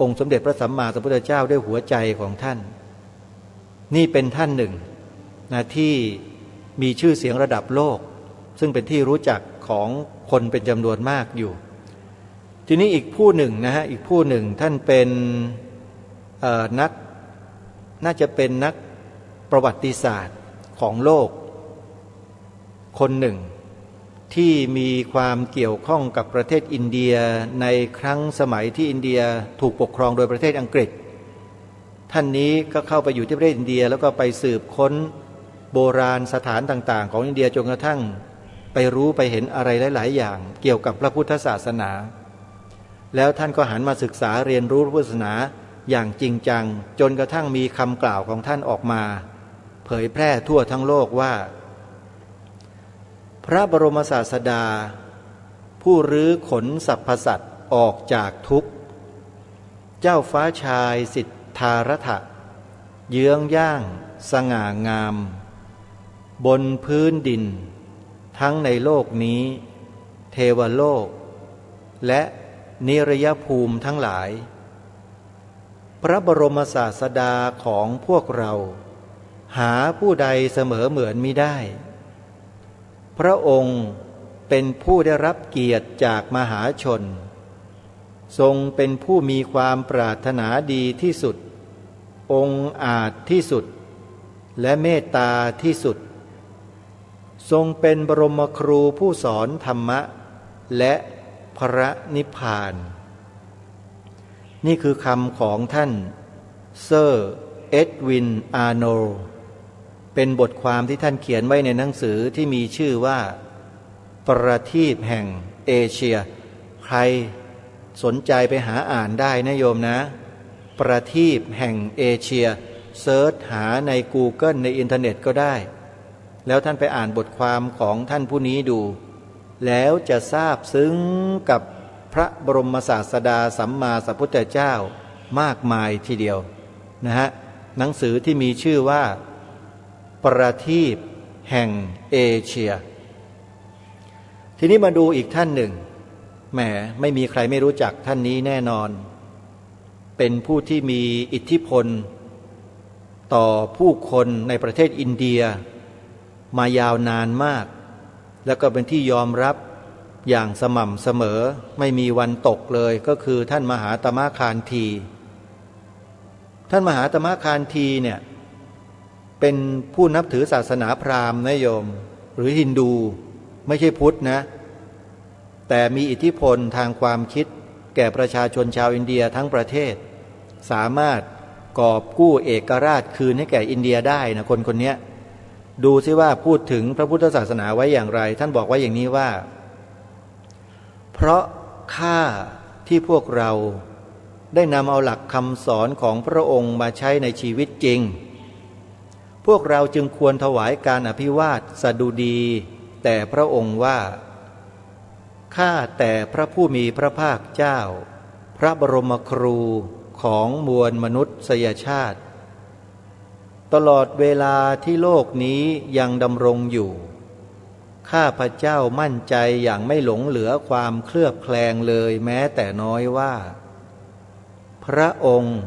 องค์สมเด็จพระสัมมาสัมพุทธเจ้าด้วยหัวใจของท่านนี่เป็นท่านหนึ่งนะที่มีชื่อเสียงระดับโลกซึ่งเป็นที่รู้จักของคนเป็นจำนวนมากอยู่ทีนี้อีกผู้หนึ่งนะฮะอีกผู้หนึ่งท่านเป็นนักน่าจะเป็นนักประวัติศาสตร์ของโลกคนหนึ่งที่มีความเกี่ยวข้องกับประเทศอินเดียในครั้งสมัยที่อินเดียถูกปกครองโดยประเทศอังกฤษท่านนี้ก็เข้าไปอยู่ที่ประเทศอินเดียแล้วก็ไปสืบค้นโบราณสถานต่างๆของอินเดียจนกระทั่งไปรู้ไปเห็นอะไรหลายๆอย่างเกี่ยวกับพระพุทธศาสนาแล้วท่านก็หันมาศึกษาเรียนรู้พระพุทธศาสนาอย่างจริงจังจนกระทั่งมีคำกล่าวของท่านออกมาเผยแพร่ทั่วทั้งโลกว่าพระบรมศาสดาผู้รื้อขนสรรพสัตว์ออกจากทุกข์เจ้าฟ้าชายสิทธารถะเยื้องย่างสง่างามบนพื้นดินทั้งในโลกนี้เทวโลกและนิรยภูมิทั้งหลายพระบรมศาสดาของพวกเราหาผู้ใดเสมอเหมือนมิได้พระองค์เป็นผู้ได้รับเกียรติจากมหาชนทรงเป็นผู้มีความปรารถนาดีที่สุดองค์อาจที่สุดและเมตตาที่สุดทรงเป็นบรมครูผู้สอนธรรมะและพระนิพพานนี่คือคำของท่านเซอร์เอ็ดวินอาร์โนลด์เป็นบทความที่ท่านเขียนไว้ในหนังสือที่มีชื่อว่าประทีปแห่งเอเชียใครสนใจไปหาอ่านได้นะโยมนะประทีปแห่งเอเชียเซิร์ชหาใน Google ในอินเทอร์เน็ตก็ได้แล้วท่านไปอ่านบทความของท่านผู้นี้ดูแล้วจะทราบซึ้งกับพระบรมศาสดาสัมมาสัมพุทธเจ้ามากมายทีเดียวนะฮะหนังสือที่มีชื่อว่าประทีปแห่งเอเชียทีนี้มาดูอีกท่านหนึ่งแหมไม่มีใครไม่รู้จักท่านนี้แน่นอนเป็นผู้ที่มีอิทธิพลต่อผู้คนในประเทศอินเดียมายาวนานมากแล้วก็เป็นที่ยอมรับอย่างสม่ำเสมอไม่มีวันตกเลยก็คือท่านมหาตมะคานธีท่านมหาตมะคานธีเนี่ยเป็นผู้นับถือศาสนาพราหมณ์นะโยมหรือฮินดูไม่ใช่พุทธนะแต่มีอิทธิพลทางความคิดแก่ประชาชนชาวอินเดียทั้งประเทศสามารถกอบกู้เอกราชคืนให้แก่อินเดียได้นะคนคนนี้ดูซิว่าพูดถึงพระพุทธศาสนาไว้อย่างไรท่านบอกไว้อย่างนี้ว่าเพราะข้าที่พวกเราได้นำเอาหลักคำสอนของพระองค์มาใช้ในชีวิตจริงพวกเราจึงควรถวายการอภิวาทสดุดีแต่พระองค์ว่าข้าแต่พระผู้มีพระภาคเจ้าพระบรมครูของมวลมนุษยชาติตลอดเวลาที่โลกนี้ยังดำรงอยู่ข้าพระเจ้ามั่นใจอย่างไม่หลงเหลือความเคลือบแคลงเลยแม้แต่น้อยว่าพระองค์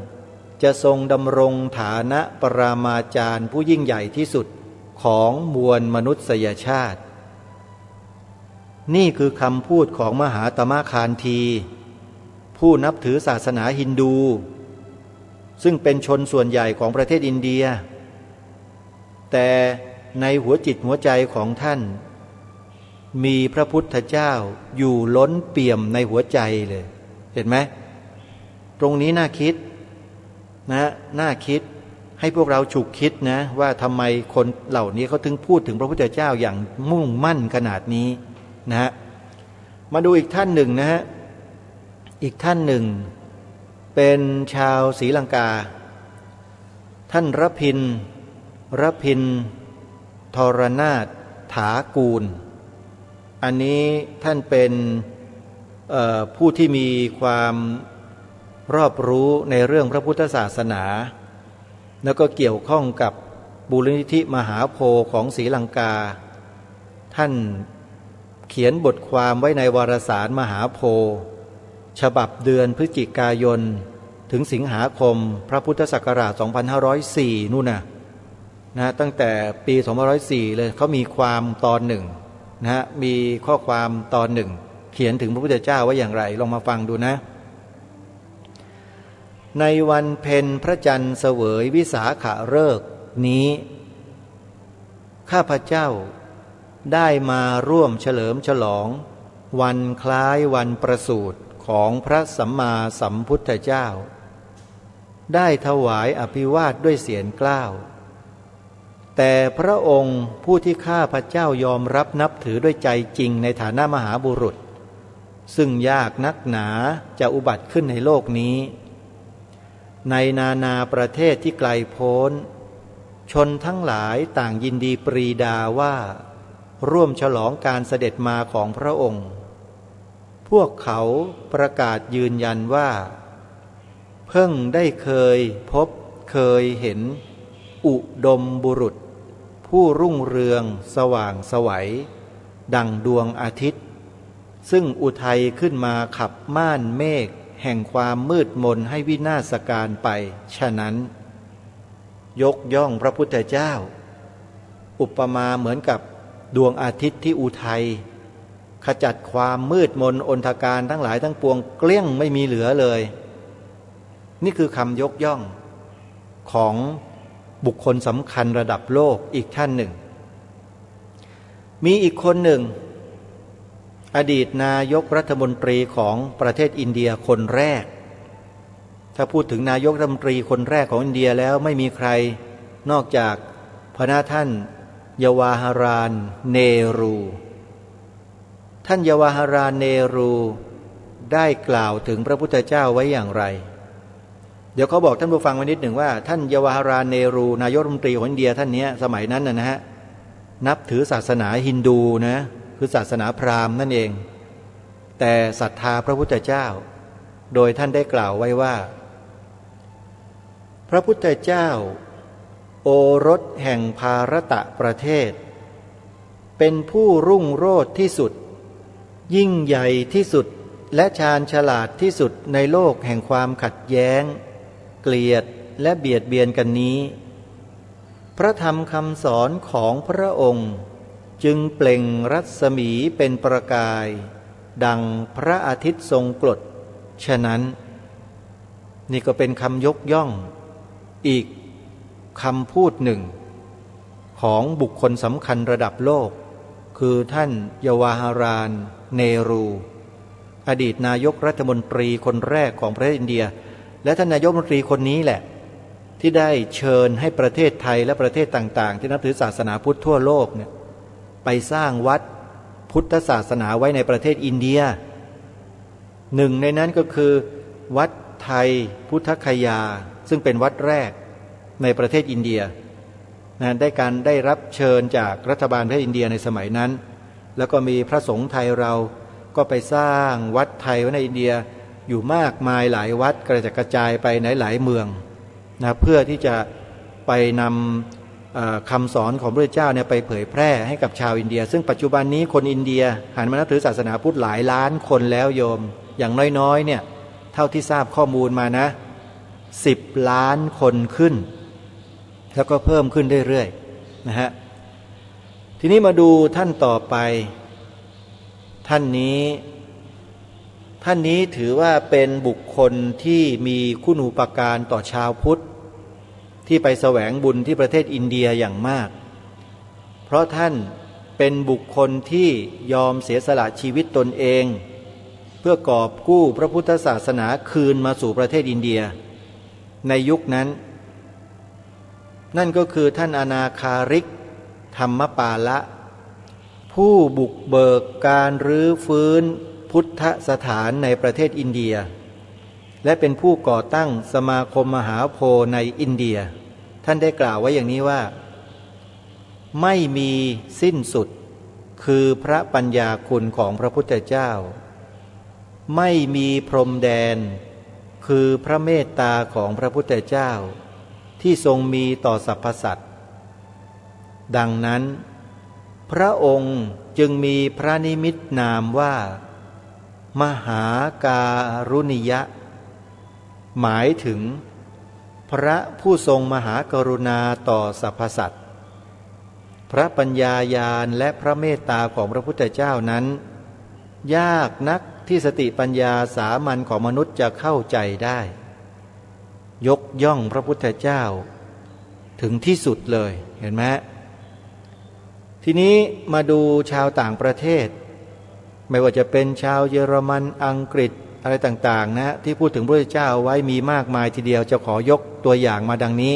จะทรงดำรงฐานะปรามาจารย์ผู้ยิ่งใหญ่ที่สุดของมวลมนุษยชาตินี่คือคำพูดของมหาตมะคานธีผู้นับถือศาสนาฮินดูซึ่งเป็นชนส่วนใหญ่ของประเทศอินเดียแต่ในหัวจิตหัวใจของท่านมีพระพุทธเจ้าอยู่ล้นเปี่ยมในหัวใจเลยเห็นไหมตรงนี้น่าคิดนะน่าคิดให้พวกเราฉุกคิดนะว่าทำไมคนเหล่านี้เขาถึงพูดถึงพระพุทธเจ้าอย่างมุ่งมั่นขนาดนี้นะฮะมาดูอีกท่านหนึ่งนะฮะอีกท่านหนึ่งเป็นชาวศรีลังกาท่านรพิน ทรนาถถากูลอันนี้ท่านเป็นผู้ที่มีความรอบรู้ในเรื่องพระพุทธศาสนาแล้วก็เกี่ยวข้องกับบูรณิธิมหาโพธิ์ของศรีลังกาท่านเขียนบทความไว้ในวารสารมหาโพธิ์ฉบับเดือนพฤศจิกายนถึงสิงหาคมพระพุทธศักราช 2504 นู่นนะตั้งแต่ปี 2504 เลยเขามีความตอนหนึ่งนะมีข้อความตอนหนึ่งเขียนถึงพระพุทธเจ้าว่าอย่างไรลองมาฟังดูนะในวันเพ็ญพระจันทร์เสวยวิสาขฤกษ์นี้ข้าพเจ้าได้มาร่วมเฉลิมฉลองวันคล้ายวันประสูติของพระสัมมาสัมพุทธเจ้าได้ถวายอภิวาทด้วยเสียงกล้าวแต่พระองค์ผู้ที่ข้าพเจ้ายอมรับนับถือด้วยใจจริงในฐานะมหาบุรุษซึ่งยากนักหนาจะอุบัติขึ้นในโลกนี้ในนานาประเทศที่ไกลโพ้นชนทั้งหลายต่างยินดีปรีดาว่าร่วมฉลองการเสด็จมาของพระองค์พวกเขาประกาศยืนยันว่าเพิ่งได้เคยพบเคยเห็นอุดมบุรุษผู้รุ่งเรืองสว่างไสวดังดวงอาทิตย์ซึ่งอุทัยขึ้นมาขับม่านเมฆแห่งความมืดมนให้วินาศการไปฉะนั้นยกย่องพระพุทธเจ้าอุปมาเหมือนกับดวงอาทิตย์ที่อุทัยขจัดความมืดมนอนทการทั้งหลายทั้งปวงเกลี้ยงไม่มีเหลือเลยนี่คือคำยกย่องของบุคคลสำคัญระดับโลกอีกท่านหนึ่งมีอีกคนหนึ่งอดีตนายกรัฐมนตรีของประเทศอินเดียคนแรกถ้าพูดถึงนายกรัฐมนตรีคนแรกของอินเดียแล้วไม่มีใครนอกจากพระท่านยวาหารานเนรูท่านยวาหารานเนรูได้กล่าวถึงพระพุทธเจ้าไว้อย่างไรเดี๋ยวเขาบอกท่านผู้ฟังไว้นิดหนึ่งว่าท่านยวาหารานเนรูนายกรัฐมนตรีของอินเดียท่านนี้สมัยนั้นนะฮะนับถือศาสนาฮินดูนะคือศาสนาพราหมณ์นั่นเองแต่ศรัทธาพระพุทธเจ้าโดยท่านได้กล่าวไว้ว่าพระพุทธเจ้าโอรสแห่งภารตะประเทศเป็นผู้รุ่งโรจน์ที่สุดยิ่งใหญ่ที่สุดและชาญฉลาดที่สุดในโลกแห่งความขัดแย้งเกลียดและเบียดเบียนกันนี้พระธรรมคำสอนของพระองค์จึงเปล่งรัศมีเป็นประกายดังพระอาทิตย์ทรงกฎฉะนั้นนี่ก็เป็นคำยกย่องอีกคำพูดหนึ่งของบุคคลสำคัญระดับโลกคือท่านยวาหารานเนรูอดีตนายกรัฐมนตรีคนแรกของประเทศอินเดียและท่านนายกรัฐมนตรีคนนี้แหละที่ได้เชิญให้ประเทศไทยและประเทศต่างๆที่นับถือศาสนาพุทธทั่วโลกเนี่ยไปสร้างวัดพุทธศาสนาไว้ในประเทศอินเดียหนึ่งในนั้นก็คือวัดไทยพุทธคยาซึ่งเป็นวัดแรกในประเทศอินเดียนะได้รับเชิญจากรัฐบาลประเทศอินเดียในสมัยนั้นแล้วก็มีพระสงฆ์ไทยเราก็ไปสร้างวัดไทยไว้ในอินเดียอยู่มากมายหลายวัดกระจัดกระจายไปในหลายเมืองนะเพื่อที่จะไปนำคำสอนของพระพุทธเจ้าเนี่ยไปเผยแพร่ให้กับชาวอินเดียซึ่งปัจจุบันนี้คนอินเดียหันมานับถือศาสนาพุทธหลายล้านคนแล้วโยมอย่างน้อยๆเนี่ยเท่าที่ทราบข้อมูลมานะ10 ล้านคนขึ้นแล้วก็เพิ่มขึ้นเรื่อยๆนะฮะทีนี้มาดูท่านต่อไปท่านนี้ถือว่าเป็นบุคคลที่มีคุณูปการต่อชาวพุทธที่ไปแสวงบุญที่ประเทศอินเดียอย่างมากเพราะท่านเป็นบุคคลที่ยอมเสียสละชีวิตตนเองเพื่อกอบกู้พระพุทธศาสนาคืนมาสู่ประเทศอินเดียในยุคนั้นนั่นก็คือท่านอนาคาริกธรรมปาละผู้บุกเบิกการรื้อฟื้นพุทธสถานในประเทศอินเดียและเป็นผู้ก่อตั้งสมาคมมหาโพธิ์ในอินเดียท่านได้กล่าวไว้อย่างนี้ว่า ไม่มีสิ้นสุดคือพระปัญญาคุณของพระพุทธเจ้าไม่มีพรมแดนคือพระเมตตาของพระพุทธเจ้าที่ทรงมีต่อสรรพสัตว์ดังนั้นพระองค์จึงมีพระนิมิตนามว่ามหาการุณิยะหมายถึงพระผู้ทรงมหากรุณาต่อสรรพสัตว์พระปัญญาญาณและพระเมตตาของพระพุทธเจ้านั้นยากนักที่สติปัญญาสามัญของมนุษย์จะเข้าใจได้ยกย่องพระพุทธเจ้าถึงที่สุดเลยเห็นไหมทีนี้มาดูชาวต่างประเทศไม่ว่าจะเป็นชาวเยอรมันอังกฤษอะไรต่างๆนะที่พูดถึงพระพุทธเจ้าไว้มีมากมายทีเดียวจะขอยกตัวอย่างมาดังนี้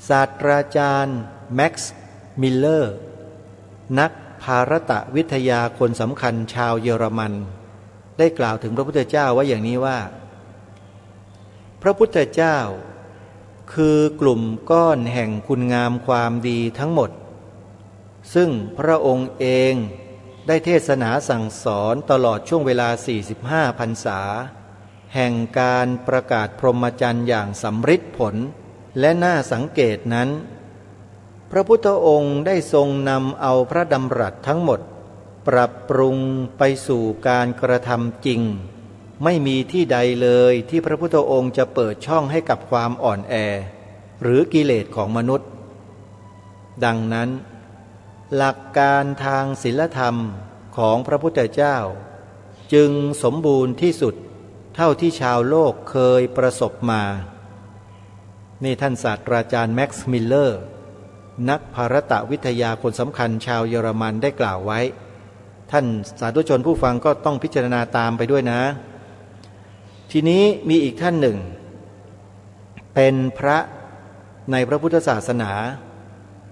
ศาสตราจารย์แม็กซ์มิลเลอร์นักภารตวิทยาคนสำคัญชาวเยอรมันได้กล่าวถึงพระพุทธเจ้าไว้อย่างนี้ว่าพระพุทธเจ้าคือกลุ่มก้อนแห่งคุณงามความดีทั้งหมดซึ่งพระองค์เองได้เทศนาสั่งสอนตลอดช่วงเวลา45พรรษาแห่งการประกาศพรหมจรรย์อย่างสำฤทธิ์ผลและน่าสังเกตนั้นพระพุทธองค์ได้ทรงนำเอาพระดำรัสทั้งหมดปรับปรุงไปสู่การกระทำจริงไม่มีที่ใดเลยที่พระพุทธองค์จะเปิดช่องให้กับความอ่อนแอหรือกิเลสของมนุษย์ดังนั้นหลักการทางศีลธรรมของพระพุทธเจ้าจึงสมบูรณ์ที่สุดเท่าที่ชาวโลกเคยประสบมานี่ท่านศาสตราจารย์แม็กซ์มิลเลอร์นักภารตวิทยาคนสำคัญชาวเยอรมันได้กล่าวไว้ท่านสาธุชนผู้ฟังก็ต้องพิจารณาตามไปด้วยนะทีนี้มีอีกท่านหนึ่งเป็นพระในพระพุทธศาสนา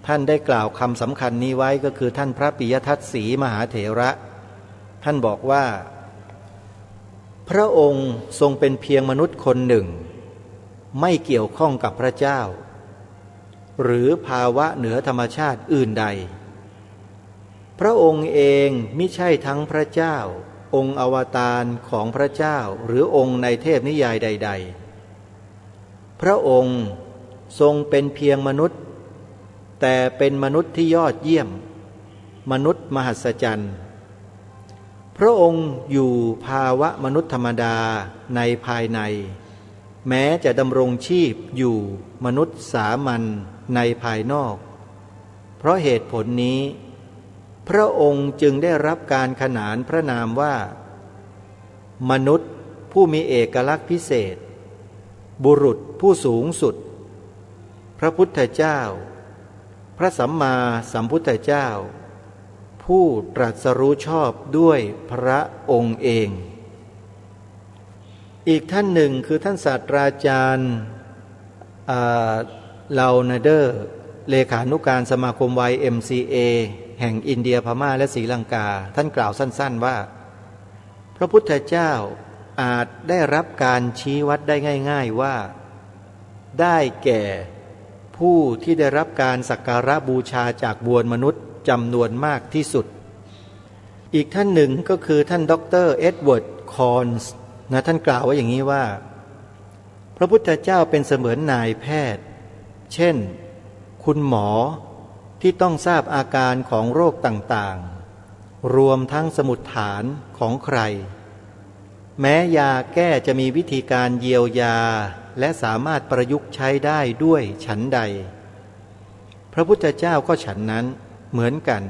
ท่านได้กล่าวคำสำคัญนี้ไว้ก็คือท่านพระปิยทัตสีมหาเถระท่านบอกว่าพระองค์ทรงเป็นเพียงมนุษย์คนหนึ่งไม่เกี่ยวข้องกับพระเจ้าหรือภาวะเหนือธรรมชาติอื่นใดพระองค์เองมิใช่ทั้งพระเจ้าองค์อวตารของพระเจ้าหรือองค์ในเทพนิยายใดๆพระองค์ทรงเป็นเพียงมนุษย์แต่เป็นมนุษย์ที่ยอดเยี่ยมมนุษย์มหัศจรรย์พระองค์อยู่ภาวะมนุษย์ธรรมดาในภายในแม้จะดำรงชีพอยู่มนุษย์สามัญในภายนอกเพราะเหตุผลนี้พระองค์จึงได้รับการขนานพระนามว่ามนุษย์ผู้มีเอกลักษณ์พิเศษบุรุษผู้สูงสุดพระพุทธเจ้าพระสัมมาสัมพุทธเจ้าผู้ตรัสรู้ชอบด้วยพระองค์เองอีกท่านหนึ่งคือท่านศาสตราจารย์เลานาเดอร์เลขานุการสมาคม YMCA แห่งอินเดียพม่าและศรีลังกาท่านกล่าวสั้นๆว่าพระพุทธเจ้าอาจได้รับการชี้วัดได้ง่ายๆว่าได้แก่ผู้ที่ได้รับการสักการะบูชาจากมวลมนุษย์จำนวนมากที่สุดอีกท่านหนึ่งก็คือท่านดร.เอ็ดเวิร์ดคอนส์นะท่านกล่าวไว้อย่างนี้ว่าพระพุทธเจ้าเป็นเสมือนนายแพทย์เช่นคุณหมอที่ต้องทราบอาการของโรคต่างๆรวมทั้งสมุดฐานของใครแม้ยาแก้จะมีวิธีการเยียวยาและสามารถประยุกต์ใช้ได้ด้วยฉันใดพระพุทธเจ้าก็ฉันนั้นเหมือนกัน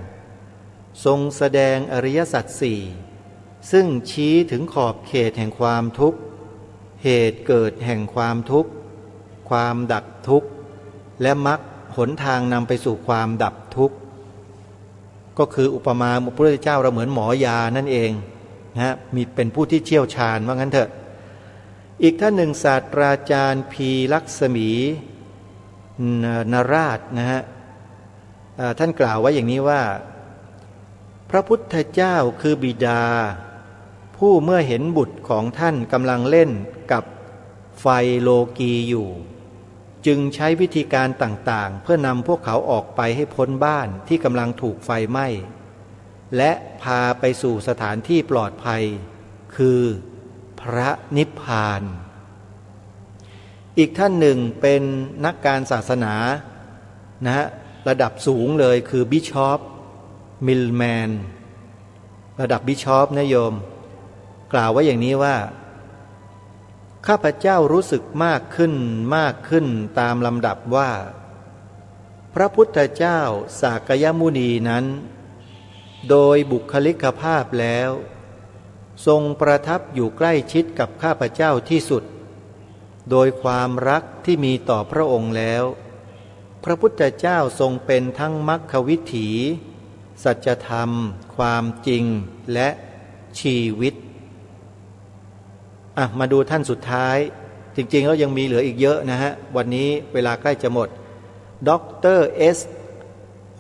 ทรงแสดงอริยสัจสี่ซึ่งชี้ถึงขอบเขตแห่งความทุกข์เหตุเกิดแห่งความทุกข์ความดับทุกข์และมรรคหนทางนำไปสู่ความดับทุกข์ก็คืออุปมาพระพุทธเจ้าเราเหมือนหมอยานั่นเองนะมีเป็นผู้ที่เชี่ยวชาญว่างั้นเถอะอีกท่านหนึ่งศาสตราจารย์พีลักษมีนราชนะฮะท่านกล่าวไว้อย่างนี้ว่าพระพุทธเจ้าคือบิดาผู้เมื่อเห็นบุตรของท่านกำลังเล่นกับไฟโลกีอยู่ จึงใช้วิธีการต่างๆเพื่อนำพวกเขาออกไปให้พ้นบ้านที่กำลังถูกไฟไหม้และพาไปสู่สถานที่ปลอดภัยคือพระนิพพานอีกท่านหนึ่งเป็นนักการศาสนาระดับสูงเลยคือบิชอปมิลแมนระดับบิชอปนะโยมกล่าวไว้อย่างนี้ว่าข้าพเจ้ารู้สึกมากขึ้นตามลำดับว่าพระพุทธเจ้าสากยมุนีนั้นโดยบุคลิกภาพแล้วทรงประทับอยู่ใกล้ชิดกับข้าพเจ้าที่สุดโดยความรักที่มีต่อพระองค์แล้วพระพุทธเจ้าทรงเป็นทั้งมรรควิถีสัจธรรมความจริงและชีวิตมาดูท่านสุดท้ายจริงๆแล้วยังมีเหลืออีกเยอะนะฮะวันนี้เวลาใกล้จะหมดดร.เอส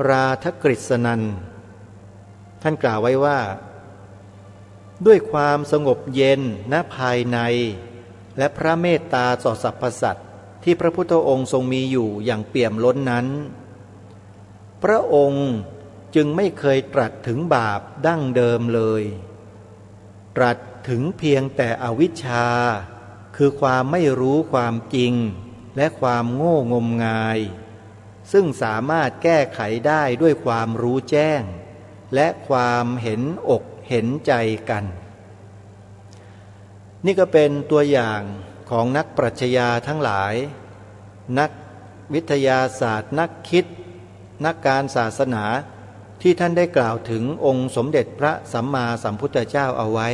ราธกฤษนันท์ท่านกล่าวไว้ว่าด้วยความสงบเย็นณภายในและพระเมตตาต่อสรรพสัตว์ที่พระพุทธองค์ทรงมีอยู่อย่างเปี่ยมล้นนั้นพระองค์จึงไม่เคยตรัสถึงบาปดั้งเดิมเลยตรัสถึงเพียงแต่อวิชชาคือความไม่รู้ความจริงและความโง่งมงายซึ่งสามารถแก้ไขได้ด้วยความรู้แจ้งและความเห็นอกเห็นใจกันนี่ก็เป็นตัวอย่างของนักปรัชญาทั้งหลายนักวิทยาศาสตร์นักคิดนักการศาสนาที่ท่านได้กล่าวถึงองค์สมเด็จพระสัมมาสัมพุทธเจ้าเอาไว้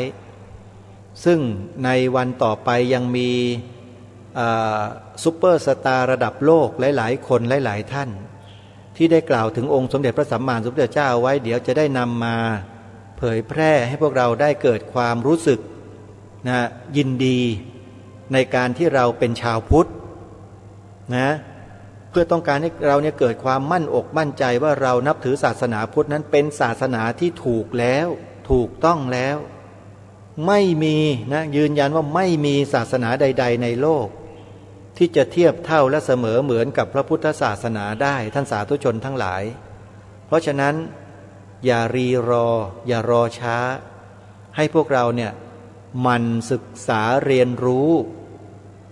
ซึ่งในวันต่อไปยังมีซุปเปอร์สตาร์ระดับโลกหลายๆคนหลายๆท่านที่ได้กล่าวถึงองค์สมเด็จพระสัมมาสัมพุทธเจ้าเอาไว้เดี๋ยวจะได้นำมาเผยแพร่ให้พวกเราได้เกิดความรู้สึกยินดีในการที่เราเป็นชาวพุทธเพื่อต้องการให้เราเนี่ยเกิดความมั่นอกมั่นใจว่าเรานับถือศาสนาพุทธนั้นเป็นศาสนาที่ถูกแล้วถูกต้องแล้วไม่มียืนยันว่าไม่มีศาสนาใดๆในโลกที่จะเทียบเท่าและเสมอเหมือนกับพระพุทธศาสนาได้ท่านสาธุชนทั้งหลายเพราะฉะนั้นอย่ารีรออย่ารอช้าให้พวกเราเนี่ยมันศึกษาเรียนรู้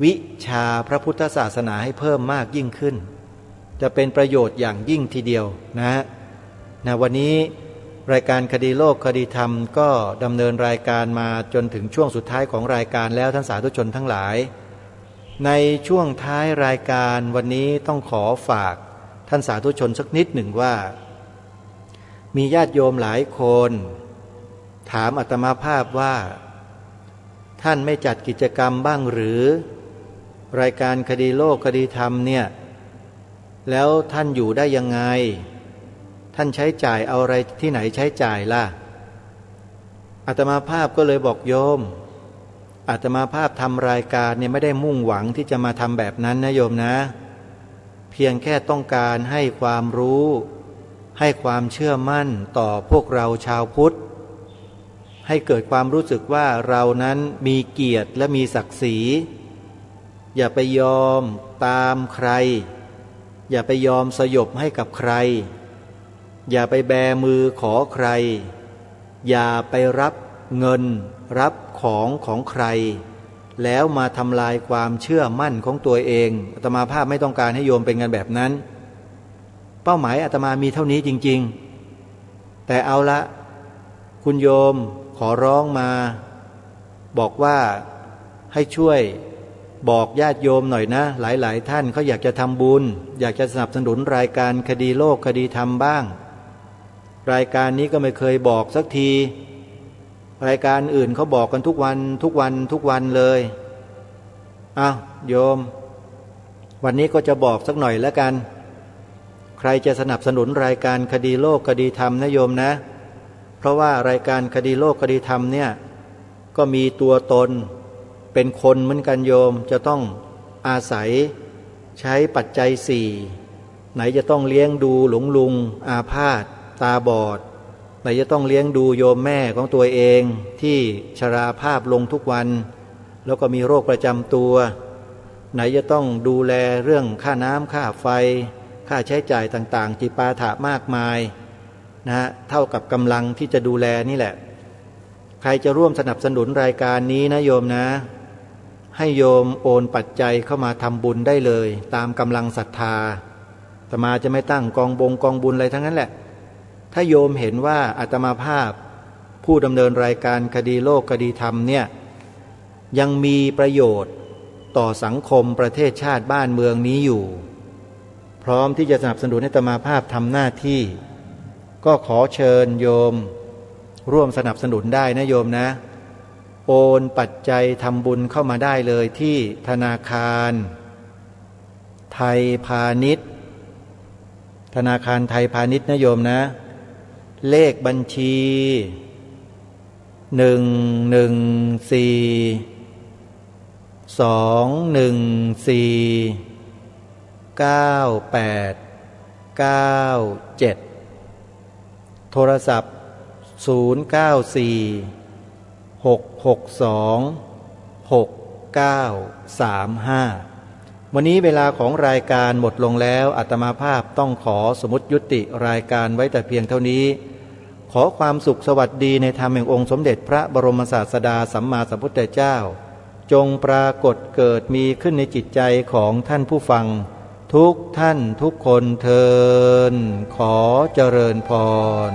วิชาพระพุทธศาสนาให้เพิ่มมากยิ่งขึ้นจะเป็นประโยชน์อย่างยิ่งทีเดียวนะวันนี้รายการคดีโลกคดีธรรมก็ดำเนินรายการมาจนถึงช่วงสุดท้ายของรายการแล้วท่านสาธุชนทั้งหลายในช่วงท้ายรายการวันนี้ต้องขอฝากท่านสาธุชนสักนิดหนึ่งว่ามีญาติโยมหลายคนถามอาตมาภาพว่าท่านไม่จัดกิจกรรมบ้างหรือรายการคดีโลกคดีธรรมเนี่ยแล้วท่านอยู่ได้ยังไงท่านใช้จ่ายเอาอะไรที่ไหนใช้จ่ายล่ะอาตมาภาพก็เลยบอกโยมอาตมาภาพทำรายการเนี่ยไม่ได้มุ่งหวังที่จะมาทำแบบนั้นนะโยมนะเพียงแค่ต้องการให้ความรู้ให้ความเชื่อมั่นต่อพวกเราชาวพุทธให้เกิดความรู้สึกว่าเรานั้นมีเกียรติและมีศักดิ์ศรีอย่าไปยอมตามใครอย่าไปยอมสยบให้กับใครอย่าไปแบมือขอใครอย่าไปรับเงินรับของใครแล้วมาทำลายความเชื่อมั่นของตัวเองอาตมาภาพไม่ต้องการให้โยมเป็นกันแบบนั้นเป้าหมายอาตมามีเท่านี้จริงๆแต่เอาละคุณโยมขอร้องมาบอกว่าให้ช่วยบอกญาติโยมหน่อยนะหลายๆท่านเขาอยากจะทำบุญอยากจะสนับสนุนรายการคดีโลกคดีธรรมบ้างรายการนี้ก็ไม่เคยบอกสักทีรายการอื่นเขาบอกกันทุกวันเลยโยมวันนี้ก็จะบอกสักหน่อยแล้วกันใครจะสนับสนุนรายการคดีโลกคดีธรรมนะโยมนะเพราะว่ารายการคดีโลกคดีธรรมเนี่ยก็มีตัวตนเป็นคนเหมือนกันโยมจะต้องอาศัยใช้ปัจจัยสี่ไหนจะต้องเลี้ยงดูหลวงลุงอาพาธตาบอดไหนจะต้องเลี้ยงดูโยมแม่ของตัวเองที่ชราภาพลงทุกวันแล้วก็มีโรคประจำตัว ไหนจะต้องดูแลเรื่องค่าน้ำค่าไฟค่าใช้จ่ายต่างๆจิปาถะมากมายนะเท่ากับกำลังที่จะดูแลนี่แหละใครจะร่วมสนับสนุนรายการนี้นะโยมนะให้โยมโอนปัจจัยเข้ามาทำบุญได้เลยตามกำลังศรัทธาอาตมาจะไม่ตั้งกองบุญอะไรทั้งนั้นแหละถ้าโยมเห็นว่าอาตมาภาพผู้ดำเนินรายการคดีโลกคดีธรรมเนี่ยยังมีประโยชน์ต่อสังคมประเทศชาติบ้านเมืองนี้อยู่พร้อมที่จะสนับสนุนให้อาตมาภาพทำหน้าที่ก็ขอเชิญโยมร่วมสนับสนุนได้นะโยมนะโอนปัจจัยทำบุญเข้ามาได้เลยที่ธนาคารไทยพาณิชย์ธนาคารไทยพาณิชย์นะโยมนะเลขบัญชี114-214-9897โทรศัพท์094-662-6935วันนี้เวลาของรายการหมดลงแล้วอาตมาภาพต้องขอสมมุติยุติรายการไว้แต่เพียงเท่านี้ขอความสุขสวัสดีในธรรมแห่งองค์สมเด็จพระบรมศาสดาสัมมาสัมพุทธเจ้าจงปรากฏเกิดมีขึ้นในจิตใจของท่านผู้ฟังทุกท่านทุกคนเทอญขอเจริญพร